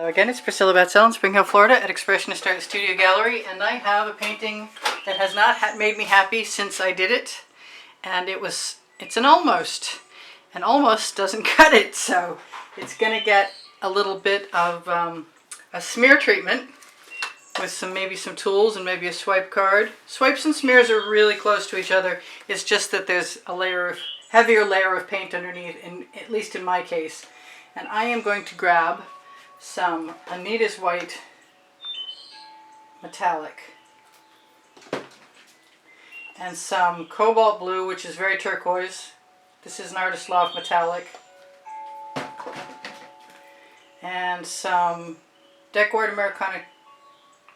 Again, it's Priscilla Batzell in Spring Hill, Florida at Expressionist Art Studio Gallery, and I have a painting that has not made me happy since I did it, and it's an almost, and almost doesn't cut it, so it's going to get a little bit of a smear treatment with maybe some tools and maybe a swipe card. Swipes and smears are really close to each other. It's just that there's a heavier layer of paint underneath, at least in my case. And I am going to grab some Anita's White metallic and some cobalt blue, which is very turquoise. This is an Artist Loft metallic, and some Decor Americana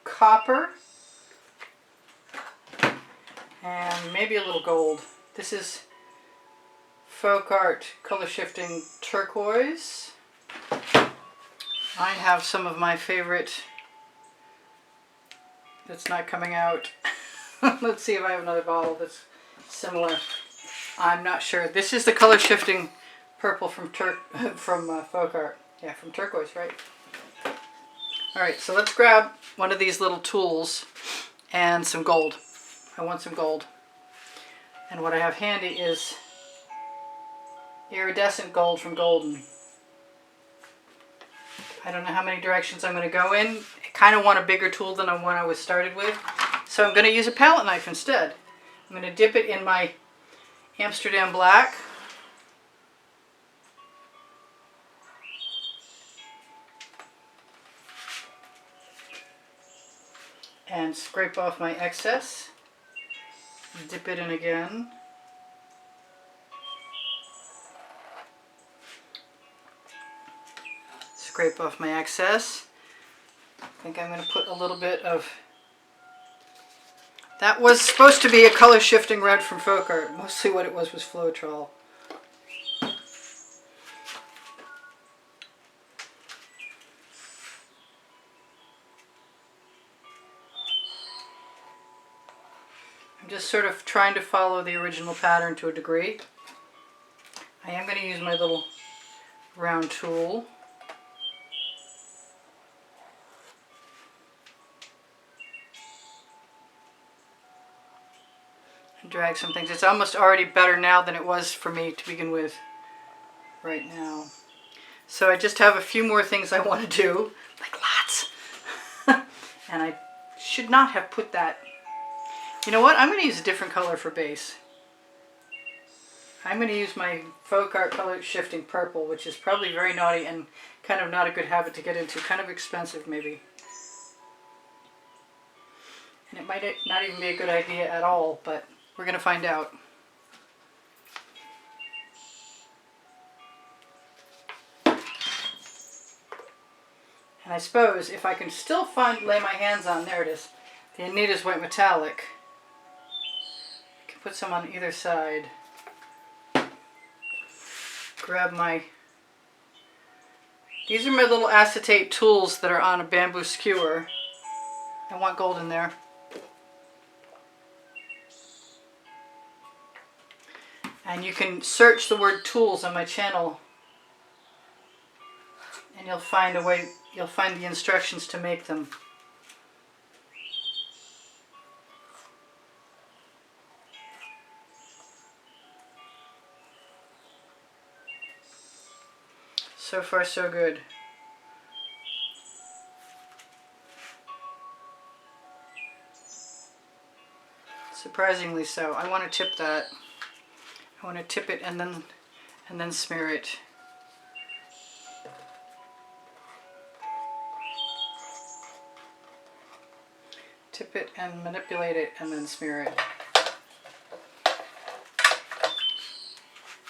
copper, and maybe a little gold. This is Folk Art color shifting turquoise. I have some of my favorite that's not coming out. Let's see if I have another bottle that's similar. I'm not sure. This is the color shifting purple from Folk Art. Yeah, from turquoise, right? Alright, so let's grab one of these little tools and some gold. I want some gold. And what I have handy is iridescent gold from Golden. I don't know how many directions I'm going to go in. I kind of want a bigger tool than the one I was started with. So I'm going to use a palette knife instead. I'm going to dip it in my Amsterdam Black. And scrape off my excess. Dip it in again. Scrape off my excess. I think I'm going to put a little bit of... That was supposed to be a color shifting red from Folk Art. Mostly what it was Floetrol. I'm just sort of trying to follow the original pattern to a degree. I am going to use my little round tool. And drag some things. It's almost already better now than it was for me to begin with right now. So I just have a few more things I want to do, like lots. And I should not have put that. You know what? I'm going to use a different color for base. I'm going to use my Folk Art color shifting purple, which is probably very naughty and kind of not a good habit to get into. Kind of expensive, maybe. And it might not even be a good idea at all, but we're going to find out. And I suppose if I can still lay my hands on, there it is, the Anita's White metallic. Put some on either side. Grab these are my little acetate tools that are on a bamboo skewer. I want gold in there. And you can search the word tools on my channel and you'll find the instructions to make them. So far, so good. Surprisingly so. I want to tip that. I want to tip it and then smear it. Tip it and manipulate it and then smear it.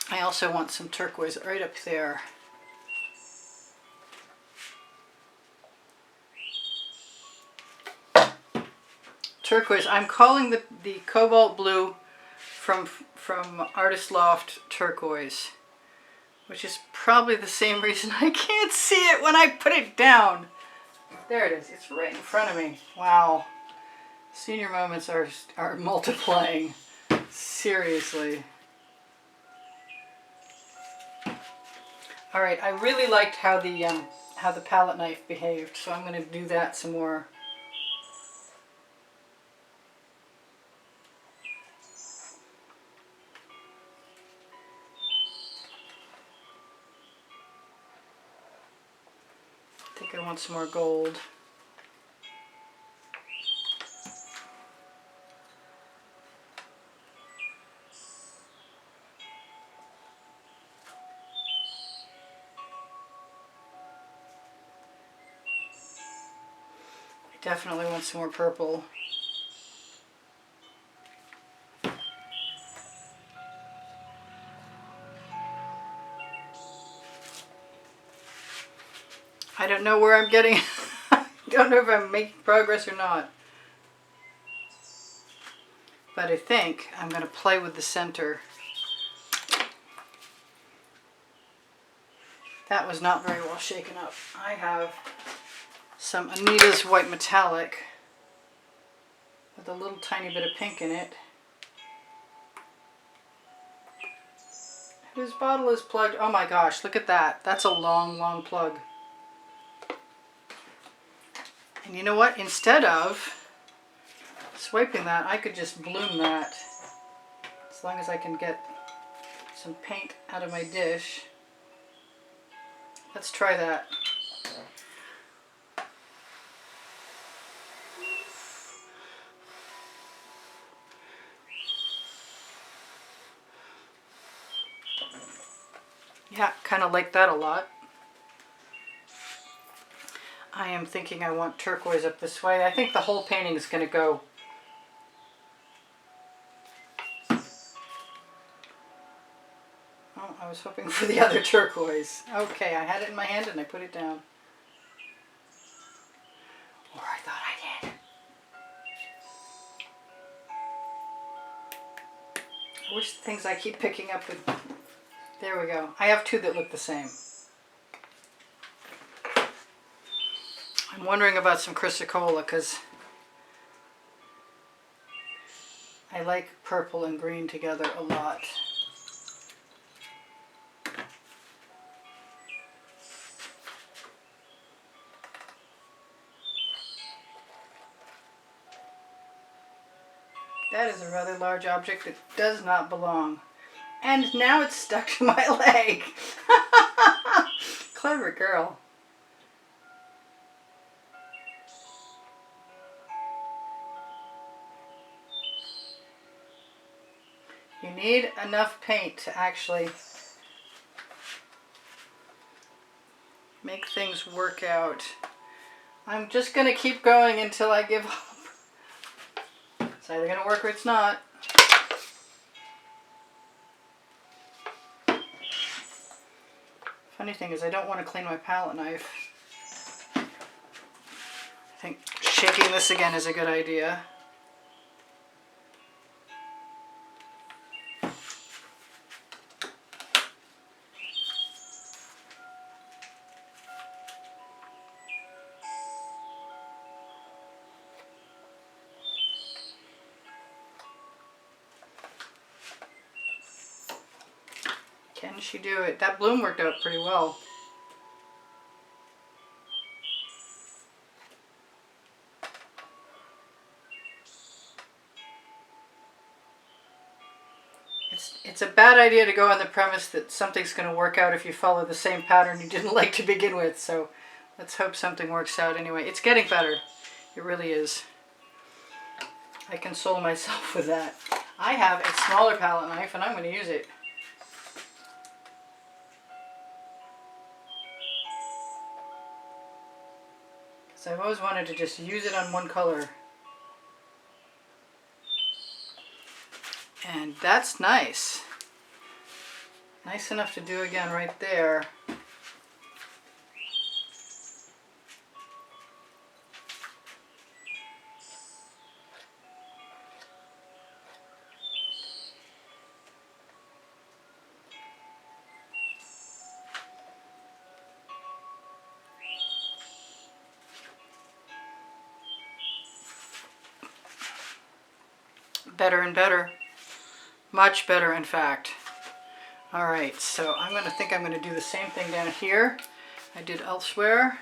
I also want some turquoise right up there. Turquoise. I'm calling the cobalt blue from Artist Loft turquoise, which is probably the same reason I can't see it when I put it down. There it is. It's right in front of me. Wow. Senior moments are multiplying. Seriously. All right. I really liked how how the palette knife behaved. So I'm going to do that some more. I think I want some more gold. Definitely want some more purple. I don't know where I'm getting. I don't know if I'm making progress or not. But I think I'm going to play with the center. That was not very well shaken up. I have some Anita's white metallic with a little tiny bit of pink in it. Whose bottle is plugged? Oh my gosh, look at that. That's a long, long plug. And you know what? Instead of swiping that, I could just bloom that. As long as I can get some paint out of my dish. Let's try that. Yeah, kind of like that a lot. I am thinking I want turquoise up this way. I think the whole painting is going to go. Oh, I was hoping for the other turquoise. Okay, I had it in my hand and I put it down. Or I thought I did. I wish the things I keep picking up would... There we go. I have two that look the same. I'm wondering about some chrysocolla because I like purple and green together a lot. That is a rather large object that does not belong. And now it's stuck to my leg. Clever girl. You need enough paint to actually make things work out. I'm just going to keep going until I give up. It's either going to work or it's not. Funny thing is I don't want to clean my palette knife. I think shaking this again is a good idea. Can she do it? That bloom worked out pretty well. It's a bad idea to go on the premise that something's going to work out if you follow the same pattern you didn't like to begin with. So let's hope something works out anyway. It's getting better. It really is. I console myself with that. I have a smaller palette knife and I'm going to use it. So I've always wanted to just use it on one color. And that's nice. Nice enough to do again right there. Better and better. Much better, in fact. All right, so I'm going to do the same thing down here. I did elsewhere.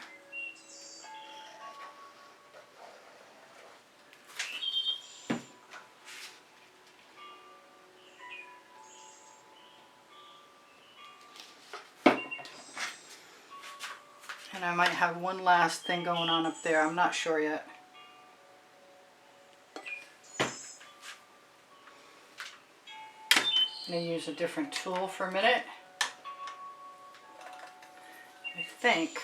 And I might have one last thing going on up there. I'm not sure yet. I'm going to use a different tool for a minute. I think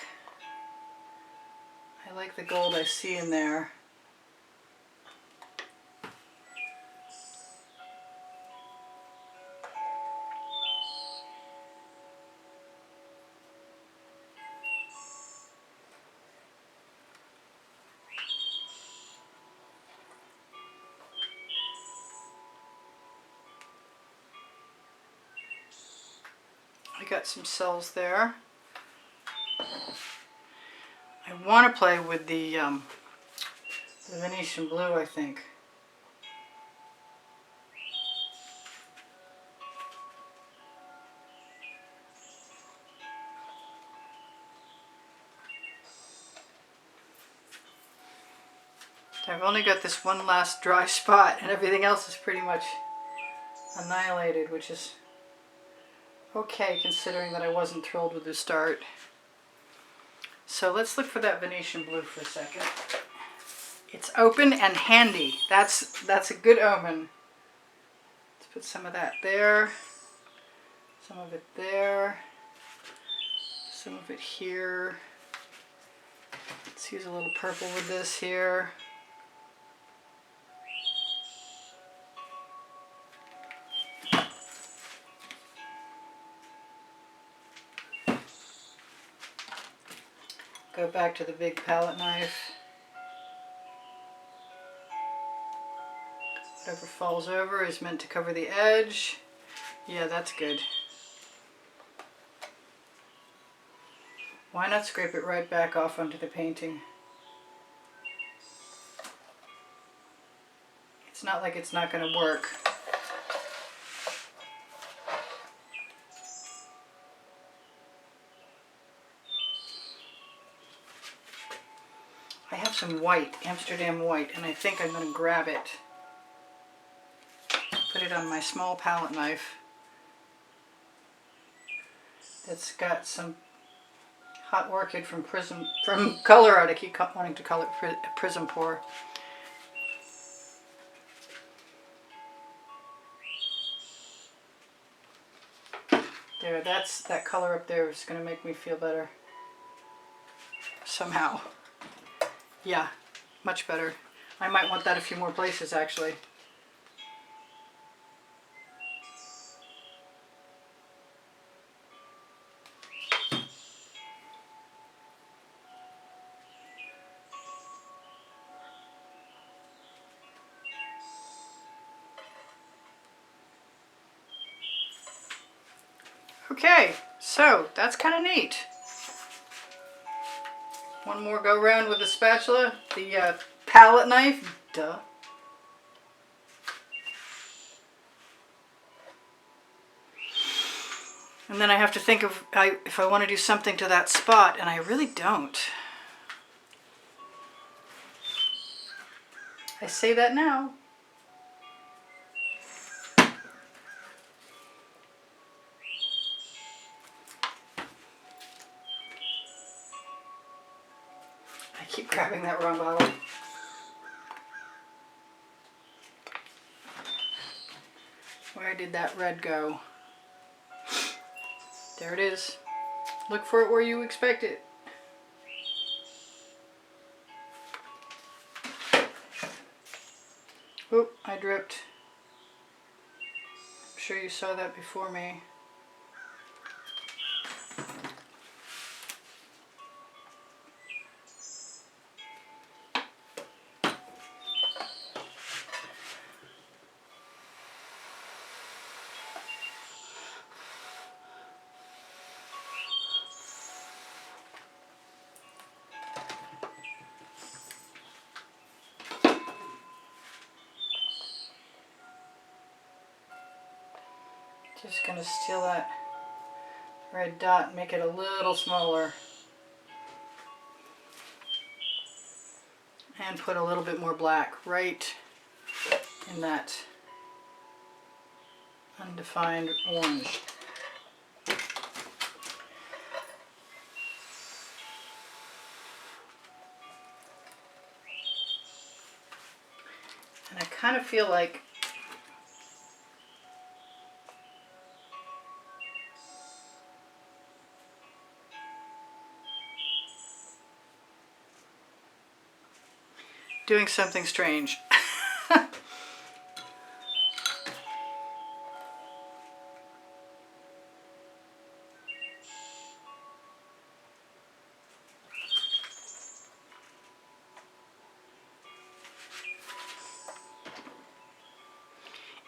I like the gold I see in there. I got some cells there. I want to play with the Venetian blue, I think. I've only got this one last dry spot and everything else is pretty much annihilated, which is okay considering that I wasn't thrilled with the start. So let's look for that Venetian blue for a second. It's open and handy. That's a good omen. Let's put some of that there, some of it there, some of it here. Let's use a little purple with this here. Go back to the big palette knife. Whatever falls over is meant to cover the edge. Yeah, that's good. Why not scrape it right back off onto the painting? It's not like it's not going to work. I have some white, Amsterdam white, and I think I'm going to grab it. Put it on my small palette knife. It's got some Hot Orchid from Color Art. I keep wanting to call it Prism Pour. There, that color up there is going to make me feel better. Somehow. Yeah, much better. I might want that a few more places actually. Okay, so that's kind of neat. One more go round with the spatula, the palette knife, duh. And then I have to think of if I want to do something to that spot, and I really don't. I say that now. I keep grabbing that wrong bottle. Where did that red go? There it is. Look for it where you expect it. Oop, I dripped. I'm sure you saw that before me. Just going to steal that red dot and make it a little smaller. and put a little bit more black right in that undefined orange. And I kind of feel like doing something strange.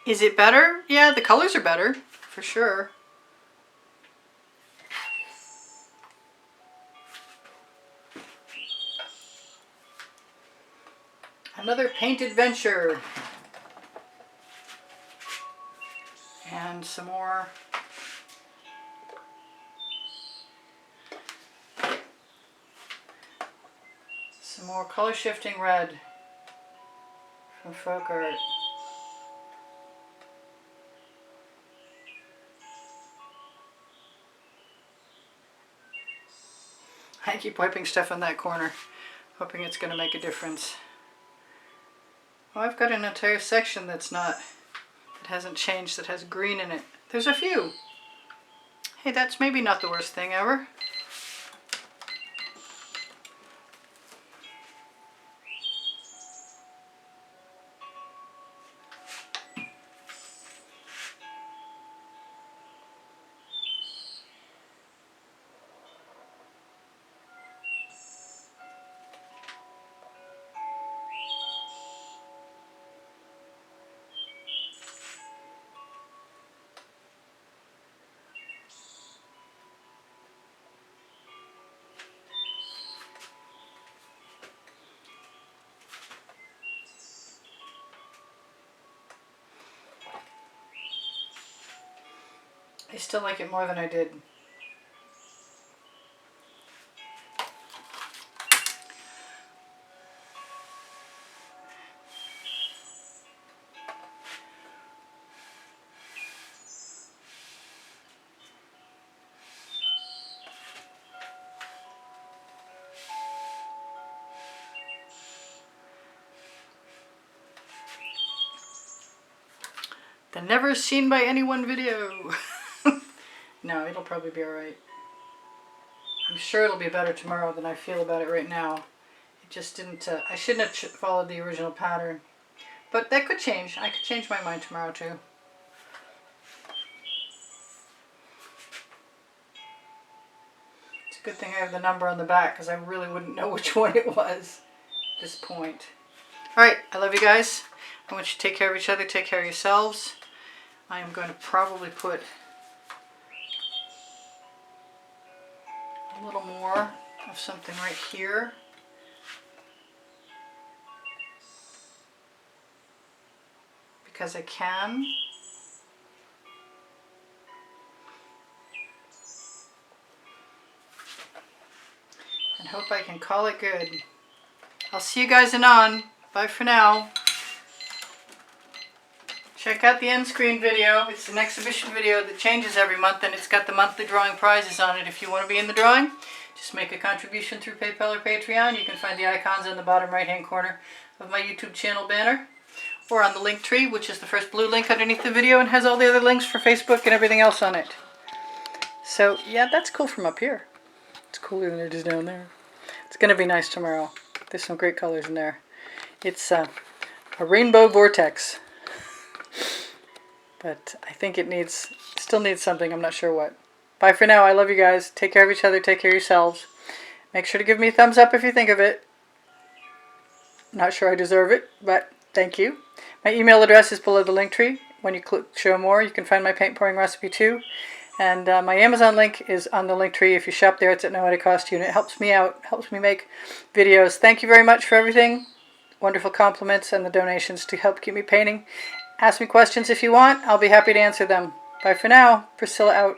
Is it better? Yeah, the colors are better, for sure. Another paint adventure. And some more. Some more color shifting red from Folk Art. I keep wiping stuff on that corner, hoping it's going to make a difference. Oh, I've got an entire section that hasn't changed, that has green in it. There's a few. Hey, that's maybe not the worst thing ever. I still like it more than I did. The never seen by anyone video. No, it'll probably be alright. I'm sure it'll be better tomorrow than I feel about it right now. It just didn't, I shouldn't have followed the original pattern. But that could change. I could change my mind tomorrow too. It's a good thing I have the number on the back because I really wouldn't know which one it was at this point. Alright, I love you guys. I want you to take care of each other, take care of yourselves. I am going to probably put a little more of something right here. Because I can. And hope I can call it good. I'll see you guys anon. Bye for now. Check out the end screen video. It's an exhibition video that changes every month, and it's got the monthly drawing prizes on it. If you want to be in the drawing, just make a contribution through PayPal or Patreon. You can find the icons in the bottom right hand corner of my YouTube channel banner, or on the link tree, which is the first blue link underneath the video and has all the other links for Facebook and everything else on it. So yeah, that's cool from up here. It's cooler than it is down there. It's going to be nice tomorrow. There's some great colors in there. It's a rainbow vortex. But I think it still needs something. I'm not sure what. Bye for now. I love you guys. Take care of each other. Take care of yourselves. Make sure to give me a thumbs up if you think of it. Not sure I deserve it, but thank you. My email address is below the link tree. When you click show more, you can find my paint pouring recipe too. And my Amazon link is on the link tree. If you shop there, it's at no added cost to you, and it helps me out, helps me make videos. Thank you very much for everything. Wonderful compliments and the donations to help keep me painting. Ask me questions if you want. I'll be happy to answer them. Bye for now. Priscilla out.